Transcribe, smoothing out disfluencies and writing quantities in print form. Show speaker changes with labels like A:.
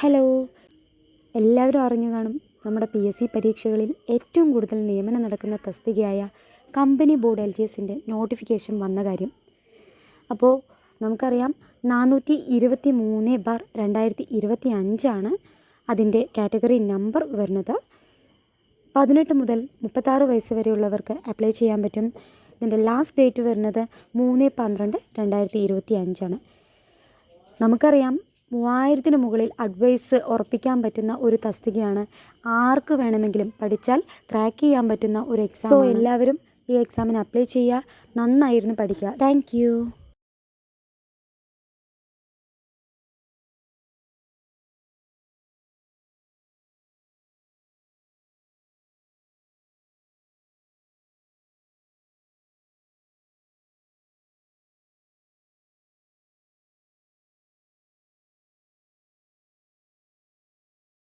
A: Hello, എല്ലാവരും അറിഞ്ഞു കാണും നമ്മുടെ PSC പരീക്ഷകളിൽ ഏറ്റവും കൂടുതൽ നിയമനം നടക്കുന്ന തസ്തികയായ കമ്പനി ബോർഡ് LGSൻ്റെ നോട്ടിഫിക്കേഷൻ വന്ന കാര്യം. അപ്പോൾ നമുക്കറിയാം 423/2025 അതിൻ്റെ കാറ്റഗറി നമ്പർ വരുന്നത്. 18 മുതൽ 36 വയസ്സ് വരെയുള്ളവർക്ക് അപ്ലൈ ചെയ്യാൻ പറ്റും. ഇതിൻ്റെ ലാസ്റ്റ് ഡേറ്റ് വരുന്നത് 3/12/2025. നമുക്കറിയാം 3000-ന് മുകളിൽ അഡ്വൈസ് ഉറപ്പിക്കാൻ പറ്റുന്ന ഒരു തസ്തികയാണ്. ആർക്ക് വേണമെങ്കിലും പഠിച്ചാൽ ക്രാക്ക് ചെയ്യാൻ പറ്റുന്ന ഒരു എക്സാം. സോ എല്ലാവരും ഈ എക്സാമിന് അപ്ലൈ ചെയ്യുക. നന്നായിരുന്നു പഠിക്കുക. താങ്ക്